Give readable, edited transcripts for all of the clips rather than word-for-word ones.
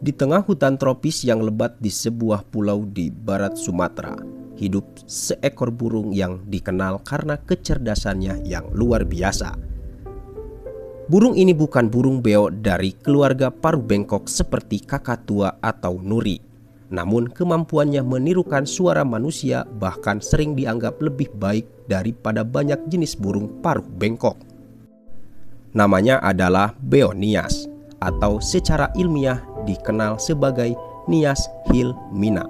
Di tengah hutan tropis yang lebat di sebuah pulau di barat Sumatera, hidup seekor burung yang dikenal karena kecerdasannya yang luar biasa. Burung ini bukan burung beo dari keluarga paruh bengkok seperti kakatua atau nuri. Namun kemampuannya menirukan suara manusia bahkan sering dianggap lebih baik daripada banyak jenis burung paruh bengkok. Namanya adalah Beonias, atau secara ilmiah dikenal sebagai Nias hilmina.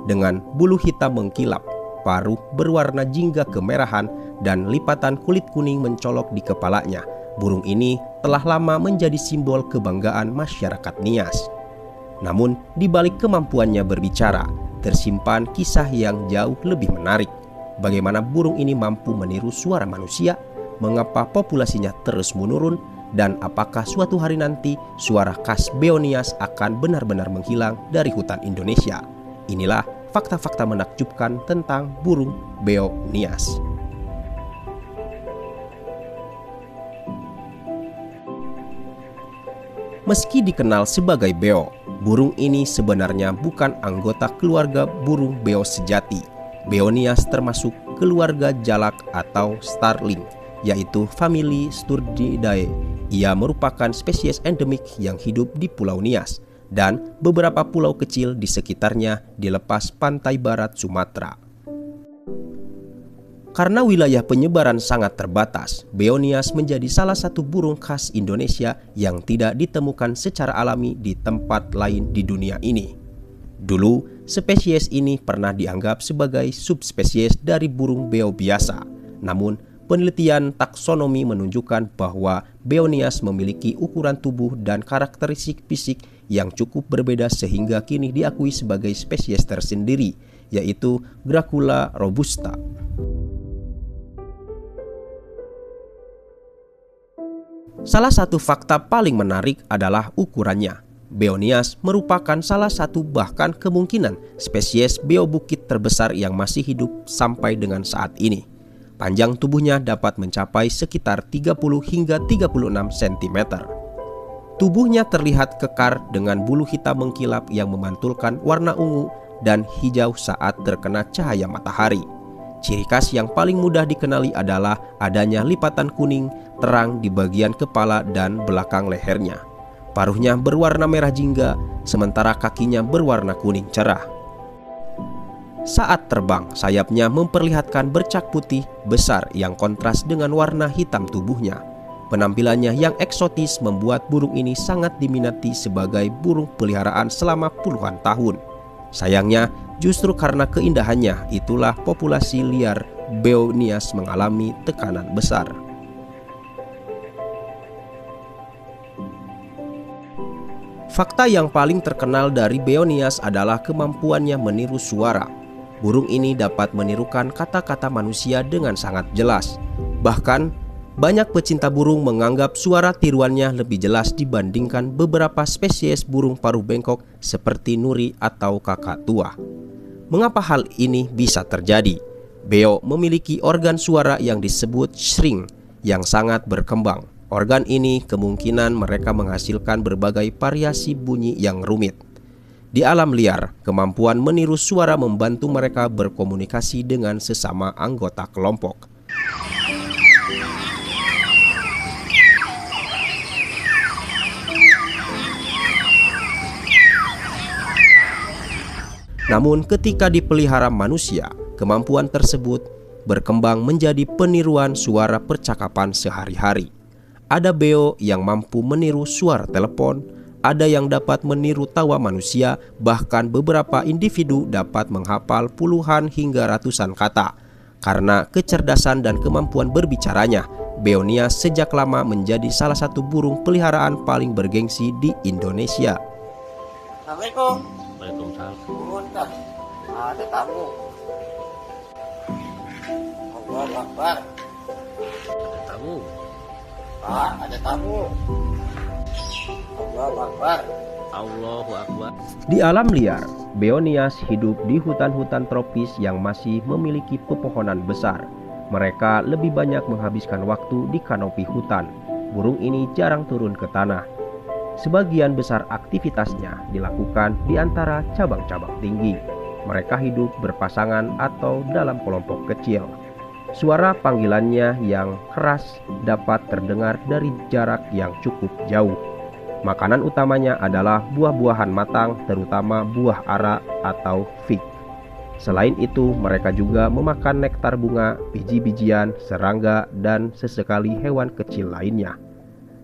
Dengan bulu hitam mengkilap, paruh berwarna jingga kemerahan, dan lipatan kulit kuning mencolok di kepalanya, burung ini telah lama menjadi simbol kebanggaan masyarakat Nias. Namun, di balik kemampuannya berbicara, tersimpan kisah yang jauh lebih menarik. Bagaimana burung ini mampu meniru suara manusia, mengapa populasinya terus menurun, dan apakah suatu hari nanti suara khas Beonias akan benar-benar menghilang dari hutan Indonesia? Inilah fakta-fakta menakjubkan tentang burung Beonias. Meski dikenal sebagai beo, burung ini sebenarnya bukan anggota keluarga burung beo sejati. Beonias termasuk keluarga jalak atau starling, yaitu famili Sturdidae. Ia merupakan spesies endemik yang hidup di Pulau Nias dan beberapa pulau kecil di sekitarnya di lepas pantai barat Sumatera. Karena wilayah penyebaran sangat terbatas, Beonias menjadi salah satu burung khas Indonesia yang tidak ditemukan secara alami di tempat lain di dunia ini. Dulu, spesies ini pernah dianggap sebagai subspesies dari burung beo biasa. Namun, penelitian taksonomi menunjukkan bahwa Beonias memiliki ukuran tubuh dan karakteristik fisik yang cukup berbeda sehingga kini diakui sebagai spesies tersendiri, yaitu Gracula robusta. Salah satu fakta paling menarik adalah ukurannya. Beonias merupakan salah satu bahkan kemungkinan spesies beo bukit terbesar yang masih hidup sampai dengan saat ini. Panjang tubuhnya dapat mencapai sekitar 30 hingga 36 cm. Tubuhnya terlihat kekar dengan bulu hitam mengkilap yang memantulkan warna ungu dan hijau saat terkena cahaya matahari. Ciri khas yang paling mudah dikenali adalah adanya lipatan kuning terang di bagian kepala dan belakang lehernya. Paruhnya berwarna merah jingga, sementara kakinya berwarna kuning cerah. Saat terbang, sayapnya memperlihatkan bercak putih besar yang kontras dengan warna hitam tubuhnya. Penampilannya yang eksotis membuat burung ini sangat diminati sebagai burung peliharaan selama puluhan tahun. Sayangnya, justru karena keindahannya, itulah populasi liar Beonias mengalami tekanan besar. Fakta yang paling terkenal dari Beonias adalah kemampuannya meniru suara. Burung ini dapat menirukan kata-kata manusia dengan sangat jelas. Bahkan, banyak pecinta burung menganggap suara tiruannya lebih jelas dibandingkan beberapa spesies burung paruh bengkok seperti nuri atau kakatua. Mengapa hal ini bisa terjadi? Beo memiliki organ suara yang disebut shring yang sangat berkembang. Organ ini kemungkinan mereka menghasilkan berbagai variasi bunyi yang rumit. Di alam liar, kemampuan meniru suara membantu mereka berkomunikasi dengan sesama anggota kelompok. Namun ketika dipelihara manusia, kemampuan tersebut berkembang menjadi peniruan suara percakapan sehari-hari. Ada beo yang mampu meniru suara telepon, ada yang dapat meniru tawa manusia, bahkan beberapa individu dapat menghafal puluhan hingga ratusan kata. Karena kecerdasan dan kemampuan berbicaranya, Beonias sejak lama menjadi salah satu burung peliharaan paling bergengsi di Indonesia. Assalamualaikum. Waalaikumsalam. Bentar, ada tamu. Allahu Akbar. Ada tamu. Pak, ada tamu. Allahu Akbar. Allahu Akbar. Di alam liar, Beonias hidup di hutan-hutan tropis yang masih memiliki pepohonan besar. mereka lebih banyak menghabiskan waktu di kanopi hutan. Burung ini jarang turun ke tanah. Sebagian besar aktivitasnya dilakukan di antara cabang-cabang tinggi. Mereka hidup berpasangan atau dalam kelompok kecil. Suara panggilannya yang keras dapat terdengar dari jarak yang cukup jauh. Makanan utamanya adalah buah-buahan matang, terutama buah ara atau fig. Selain itu, mereka juga memakan nektar bunga, biji-bijian, serangga, dan sesekali hewan kecil lainnya.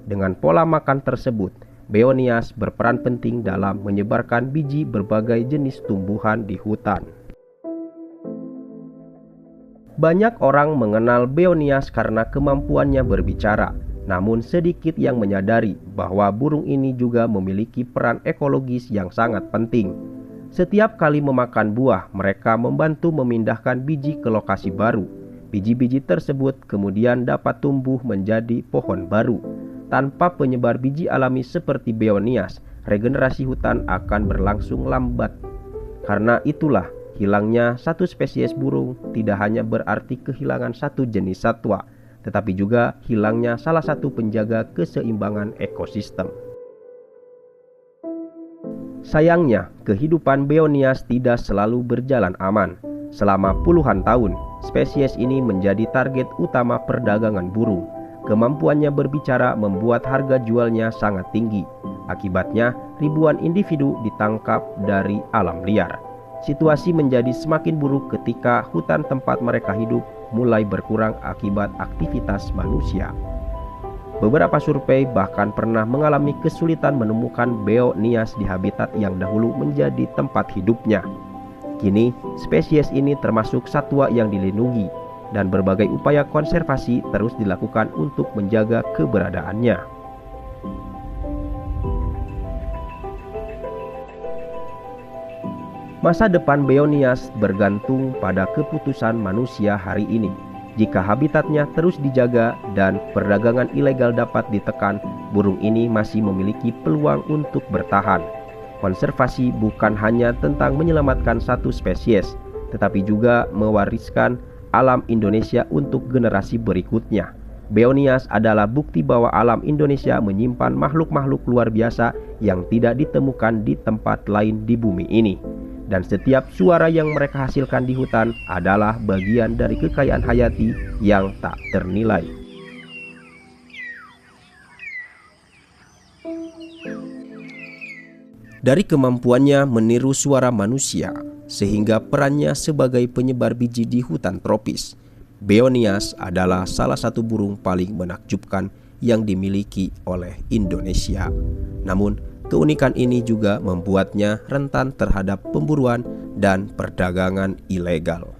Dengan pola makan tersebut, Beonias berperan penting dalam menyebarkan biji berbagai jenis tumbuhan di hutan. Banyak orang mengenal Beonias karena kemampuannya berbicara, namun sedikit yang menyadari bahwa burung ini juga memiliki peran ekologis yang sangat penting. Setiap kali memakan buah, mereka membantu memindahkan biji ke lokasi baru. Biji-biji tersebut kemudian dapat tumbuh menjadi pohon baru. Tanpa penyebar biji alami seperti Beonias, regenerasi hutan akan berlangsung lambat. Karena itulah, hilangnya satu spesies burung tidak hanya berarti kehilangan satu jenis satwa, tetapi juga hilangnya salah satu penjaga keseimbangan ekosistem. Sayangnya, kehidupan Beonias tidak selalu berjalan aman. Selama puluhan tahun, spesies ini menjadi target utama perdagangan burung. Kemampuannya berbicara membuat harga jualnya sangat tinggi. Akibatnya, ribuan individu ditangkap dari alam liar. Situasi menjadi semakin buruk ketika hutan tempat mereka hidup mulai berkurang akibat aktivitas manusia. Beberapa survei bahkan pernah mengalami kesulitan menemukan Beonias di habitat yang dahulu menjadi tempat hidupnya. Kini, spesies ini termasuk satwa yang dilindungi, dan berbagai upaya konservasi terus dilakukan untuk menjaga keberadaannya. Masa depan Beonias bergantung pada keputusan manusia hari ini. Jika habitatnya terus dijaga dan perdagangan ilegal dapat ditekan, burung ini masih memiliki peluang untuk bertahan. Konservasi bukan hanya tentang menyelamatkan satu spesies, tetapi juga mewariskan alam Indonesia untuk generasi berikutnya. Beonias adalah bukti bahwa alam Indonesia menyimpan makhluk-makhluk luar biasa yang tidak ditemukan di tempat lain di bumi ini. Dan setiap suara yang mereka hasilkan di hutan adalah bagian dari kekayaan hayati yang tak ternilai. Dari kemampuannya meniru suara manusia, sehingga perannya sebagai penyebar biji di hutan tropis, Beonias adalah salah satu burung paling menakjubkan yang dimiliki oleh Indonesia. Namun, keunikan ini juga membuatnya rentan terhadap pemburuan dan perdagangan ilegal.